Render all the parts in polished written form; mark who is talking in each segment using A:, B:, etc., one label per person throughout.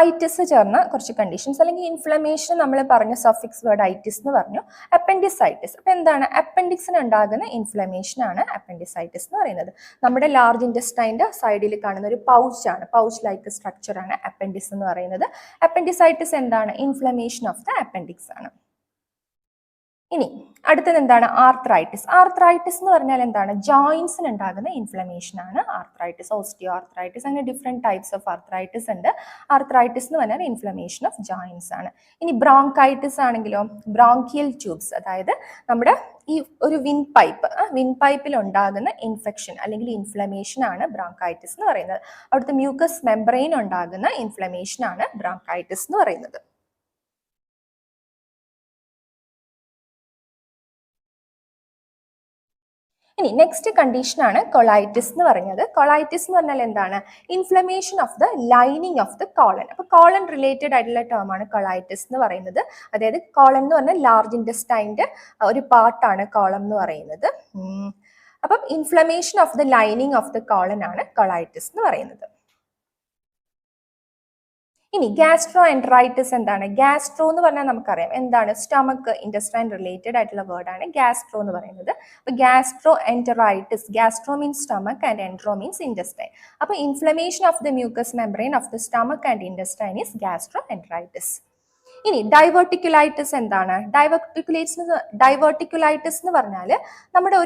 A: ഐറ്റിസ് ചേർന്ന കുറച്ച് കണ്ടീഷൻസ്, അല്ലെങ്കിൽ ഇൻഫ്ലമേഷൻ നമ്മൾ പറഞ്ഞ സഫിക്സ് വേർഡ് ഐറ്റിസ് എന്ന് പറഞ്ഞു. അപ്പൻഡിസൈറ്റിസ്, അപ്പൊ എന്താണ്? അപ്പൻഡിക്സിന് ഉണ്ടാകുന്ന ഇൻഫ്ലമേഷൻ ആണ് അപ്പൻഡിസൈറ്റിസ് എന്ന് പറയുന്നത്. നമ്മുടെ ലാർജ് ഇൻറ്റസ്റ്റൈൻ്റെ സൈഡിൽ കാണുന്ന ഒരു പൗച്ചാണ്, പൗച്ച് ലൈക്ക് സ്ട്രക്ചർ ആണ് അപ്പൻഡിക്സ് എന്ന് പറയുന്നത്. അപ്പൻഡിസൈറ്റിസ് എന്താണ്? ഇൻഫ്ലമേഷൻ ഓഫ് ദ അപ്പൻഡിക്സ് ആണ്. ഇനി അടുത്തത് എന്താണ്? ആർത്രൈറ്റിസ്. ആർത്രൈറ്റിസ് എന്ന് പറഞ്ഞാൽ എന്താണ്? ജോയിൻസിന് ഉണ്ടാകുന്ന ഇൻഫ്ലമേഷൻ ആണ് ആർത്രൈറ്റിസ്. ഓസ്റ്റിയോ ആർത്രൈറ്റിസ്, അങ്ങനെ ഡിഫറെന്റ് ടൈപ്സ് ഓഫ് ആർത്രൈറ്റിസ് ഉണ്ട്. ആർത്രൈറ്റിസ് എന്ന് പറഞ്ഞാൽ ഇൻഫ്ലമേഷൻ ഓഫ് ജോയിൻസ് ആണ്. ഇനി ബ്രോങ്കൈറ്റിസ് ആണെങ്കിലോ, ബ്രോങ്കിയൽ ട്യൂബ്സ്, അതായത് നമ്മുടെ ഈ ഒരു വിൻ പൈപ്പിൽ ഉണ്ടാകുന്ന ഇൻഫെക്ഷൻ അല്ലെങ്കിൽ ഇൻഫ്ലമേഷൻ ആണ് ബ്രോങ്കൈറ്റിസ് എന്ന് പറയുന്നത്. അവിടുത്തെ മ്യൂക്കസ് മെംബ്രെയിൻ ഉണ്ടാകുന്ന ഇൻഫ്ലമേഷൻ ആണ് ബ്രോങ്കൈറ്റിസ് എന്ന് പറയുന്നത്. ഇനി നെക്സ്റ്റ് കണ്ടീഷൻ ആണ് കൊളൈറ്റിസ് എന്ന് പറഞ്ഞത്. കൊളൈറ്റിസ് എന്ന് പറഞ്ഞാൽ എന്താണ്? Inflammation of the lining of the colon. അപ്പൊ കോളൻ റിലേറ്റഡ് ആയിട്ടുള്ള ടേം ആണ് കൊളൈറ്റിസ് എന്ന് പറയുന്നത്. അതായത് കോളൻ എന്ന് പറഞ്ഞാൽ ലാർജ് ഇൻറ്റസ്റ്റൈൻ്റെ ഒരു പാർട്ടാണ് കോളം എന്ന് പറയുന്നത്. അപ്പം inflammation of the lining of the colon ആണ് കൊളൈറ്റിസ് എന്ന് പറയുന്നത്. ഇനി ഗ്യാസ്ട്രോ എൻട്രൈറ്റിസ് എന്താണ്? ഗ്യാസ്ട്രോ എന്ന് പറഞ്ഞാൽ നമുക്കറിയാം എന്താണ്? സ്റ്റമക്ക് ഇൻറ്റസ്റ്റൈൻ റിലേറ്റഡ് ആയിട്ടുള്ള വേർഡാണ് ഗ്യാസ്ട്രോ എന്ന് പറയുന്നത്. അപ്പോൾ gastroenteritis, gastro means stomach and entero means intestine. അപ്പോൾ inflammation of the mucous membrane of the stomach and intestine is gastroenteritis. ഇനി ഡൈവേർട്ടിക്കുലൈറ്റിസ് എന്താണ്? ഡൈവേർട്ടിക്കുലൈറ്റിസ് എന്ന് പറഞ്ഞാൽ നമ്മുടെ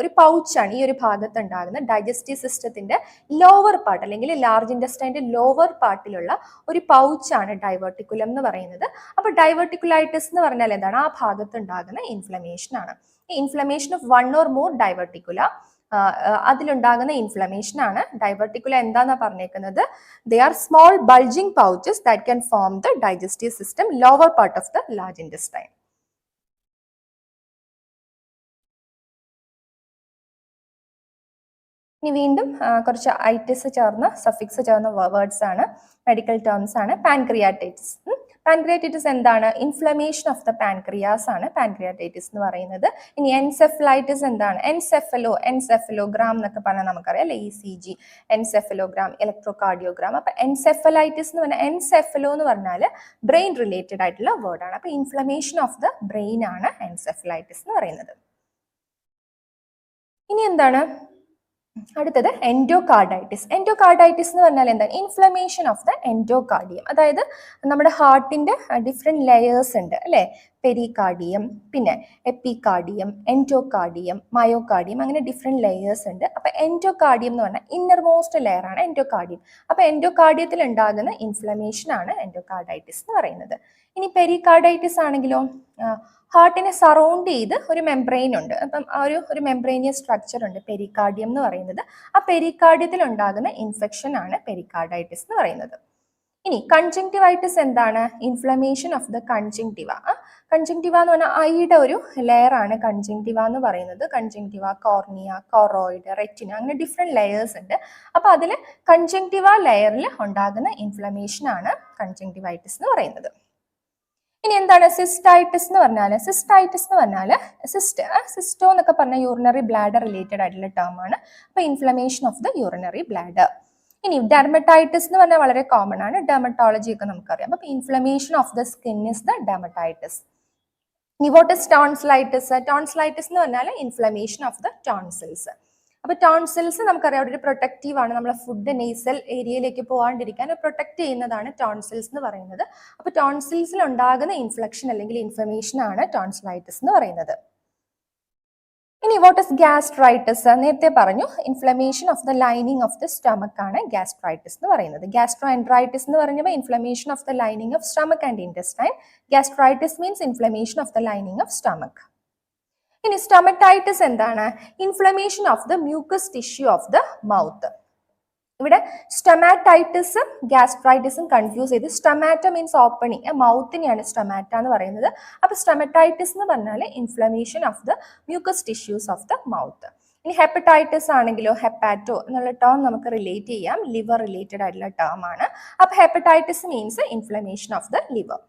A: ഒരു പൗച്ചാണ് ഈ ഒരു ഭാഗത്ത് ഉണ്ടാകുന്ന ഡൈജസ്റ്റീവ് സിസ്റ്റത്തിന്റെ ലോവർ പാർട്ട് അല്ലെങ്കിൽ ലാർജ് ഇൻറ്റസ്റ്റൈൻ്റെ ലോവർ പാർട്ടിലുള്ള ഒരു പൗച്ചാണ് ഡൈവേർട്ടിക്കുലം എന്ന് പറയുന്നത്. അപ്പോൾ ഡൈവേർട്ടിക്കുലൈറ്റിസ് എന്ന് പറഞ്ഞാൽ എന്താണ്? ആ ഭാഗത്ത് ഉണ്ടാകുന്ന ഇൻഫ്ലമേഷൻ ആണ്. ഈ inflammation of 1 or more diverticula, അതിലുണ്ടാകുന്ന ഇൻഫ്ലമേഷൻ ആണ്. ഡൈവേർട്ടിക്കുല എന്താന്നാ പറഞ്ഞേക്കുന്നത്? They are small bulging pouches that can form the digestive system lower part of the large intestine. ഇനി വീണ്ടും കുറച്ച് ഐറ്റിസ് ചേർന്ന സഫിക്സ് ചേർന്ന വേർഡ്സ് ആണ്, മെഡിക്കൽ ടേംസ് ആണ്. പാൻക്രിയാറ്റൈറ്റിസ്. പാൻക്രിയാറ്റൈറ്റിസ് എന്താണ്? ഇൻഫ്ലമേഷൻ ഓഫ് ദ പാൻക്രിയാസ് ആണ് പാൻക്രിയാറ്റൈറ്റിസ് എന്ന് പറയുന്നത്. ഇനി എൻസെഫലൈറ്റിസ് എന്താണ്? എൻസെഫലോഗ്രാം എന്നൊക്കെ പറഞ്ഞാൽ നമുക്കറിയാം അല്ലെ, ECG, എൻസെഫലോഗ്രാം, ഇലക്ട്രോകാർഡിയോഗ്രാം. അപ്പൊ എൻസെഫലൈറ്റിസ് എന്ന് പറഞ്ഞാൽ, എൻസെഫലോ എന്ന് പറഞ്ഞാൽ ബ്രെയിൻ റിലേറ്റഡ് ആയിട്ടുള്ള വേർഡാണ്. അപ്പൊ ഇൻഫ്ലമേഷൻ ഓഫ് ദ ബ്രെയിൻ ആണ് എൻസെഫലൈറ്റിസ് എന്ന് പറയുന്നത്. ഇനി എന്താണ് അടുത്തത്? എൻഡോകാർഡൈറ്റിസ്. എൻഡോകാർഡൈറ്റിസ് എന്ന് പറഞ്ഞാൽ എന്താണ്? Inflammation of the endocardium. അതായത് നമ്മുടെ ഹാർട്ടിന്റെ ഡിഫറെന്റ് ലെയേഴ്സ് ഉണ്ട് അല്ലെ, പെരികാർഡിയം, പിന്നെ എപ്പികാർഡിയം, എൻഡോകാർഡിയം, മയോകാർഡിയം, അങ്ങനെ ഡിഫറെന്റ് ലെയേഴ്സ് ഉണ്ട്. അപ്പൊ എൻഡോകാർഡിയം എന്ന് പറഞ്ഞാൽ ഇന്നർ മോസ്റ്റ് ലെയർ ആണ് എൻഡോകാർഡിയം. അപ്പൊ എൻഡോകാർഡിയത്തിൽ ഉണ്ടാകുന്ന ഇൻഫ്ലമേഷൻ ആണ് എൻഡോകാർഡൈറ്റിസ് എന്ന് പറയുന്നത്. ഇനി പെരികാർഡൈറ്റിസ് ആണെങ്കിലോ, ഹാർട്ടിനെ സറൗണ്ട് ചെയ്ത് ഒരു മെംബ്രെയിൻ ഉണ്ട്. അപ്പം ആ ഒരു മെംബ്രെയിനിയസ് സ്ട്രക്ചർ ഉണ്ട് പെരികാർഡിയം എന്ന് പറയുന്നത്. ആ പെരികാർഡിയത്തിൽ ഉണ്ടാകുന്ന ഇൻഫെക്ഷൻ ആണ് പെരികാർഡൈറ്റിസ് എന്ന് പറയുന്നത്. ഇനി കൺജങ്ക്റ്റിവൈറ്റിസ് എന്താണ്? Inflammation of the conjunctiva. Conjunctiva എന്ന് പറഞ്ഞാൽ ഐയുടെ ഒരു ലെയർ ആണ് കൺജങ്ക്റ്റിവ എന്ന് പറയുന്നത്. കൺജങ്ക്റ്റിവ, കോർണിയ, കോറോയിഡ്, റെറ്റിന, അങ്ങനെ ഡിഫറെന്റ് ലെയേഴ്സ് ഉണ്ട്. അപ്പൊ അതിൽ കൺജങ്ക്റ്റിവ ലെയറിൽ ഉണ്ടാകുന്ന ഇൻഫ്ലമേഷൻ ആണ് കൺജങ്ക്റ്റിവൈറ്റിസ് എന്ന് പറയുന്നത്. ഇനി എന്താണ് സിസ്റ്റൈറ്റിസ് എന്ന് പറഞ്ഞാൽ? സിസ്റ്റൈറ്റിസ് എന്ന് പറഞ്ഞാൽ സിസ്റ്റോ എന്നൊക്കെ പറഞ്ഞാൽ യൂറിനറി ബ്ലാഡർ റിലേറ്റഡ് ആയിട്ടുള്ള ടേം ആണ്. അപ്പൊ inflammation of the urinary bladder. ഇനി ഡെർമറ്റൈറ്റിസ് എന്ന് പറഞ്ഞാൽ വളരെ കോമൺ ആണ്, ഡെർമറ്റോളജി ഒക്കെ നമുക്കറിയാം. അപ്പൊ inflammation of the skin is the dermatitis. ഇനി വാട്ട് ഇസ് ടോൺസിലൈറ്റിസ്? ടോൺസിലൈറ്റിസ് എന്ന് പറഞ്ഞാൽ ഇൻഫ്ലമേഷൻ ഓഫ് ദ ടോൺസിൽസ്. അപ്പൊ ടോൺസിൽസ് നമുക്കറിയാം ഒരു പ്രൊട്ടക്റ്റീവ് ആണ്, നമ്മളെ ഫുഡ് നേസൽ ഏരിയയിലേക്ക് പോകാണ്ടിരിക്കാൻ പ്രൊട്ടക്ട് ചെയ്യുന്നതാണ് ടോൺസിൽസ് എന്ന് പറയുന്നത്. അപ്പൊ ടോൺസിൽസിൽ ഉണ്ടാകുന്ന ഇൻഫ്ലക്ഷൻ അല്ലെങ്കിൽ ഇൻഫ്ലമേഷൻ ആണ് ടോൺസിലൈറ്റിസ് എന്ന് പറയുന്നത്. ഇനി വാട്ട് ഇസ് ഗ്യാസ്ട്രൈറ്റിസ്? നേരത്തെ പറഞ്ഞു inflammation of the lining of the stomach ആണ് ഗ്യാസ്ട്രൈറ്റിസ് എന്ന് പറയുന്നത്. ഗ്യാസ്ട്രോ എൻട്രൈറ്റിസ് എന്ന് പറഞ്ഞപ്പോൾ inflammation of the lining of stomach and intestine. Gastritis means inflammation of the lining of stomach. ഇനി സ്റ്റമറ്റൈറ്റിസ് എന്താണ്? Inflammation of the mucus tissue of the mouth. ഇവിടെ സ്റ്റമാറ്റൈറ്റിസും ഗ്യാസ്ട്രൈറ്റിസും confuse ചെയ്ത്, സ്റ്റമാറ്റ means opening, മൗത്തിനെയാണ് സ്റ്റമാറ്റ എന്ന് പറയുന്നത്. അപ്പൊ സ്റ്റമറ്റൈറ്റിസ് എന്ന് പറഞ്ഞാൽ inflammation of the mucus tissues of the mouth. ഇനി ഹെപ്പറ്റൈറ്റിസ് ആണെങ്കിലോ, ഹെപ്പാറ്റോ എന്നുള്ള ടേം നമുക്ക് റിലേറ്റ് ചെയ്യാം, ലിവർ റിലേറ്റഡ് ആയിട്ടുള്ള ടേം ആണ്. അപ്പൊ hepatitis means inflammation of the liver.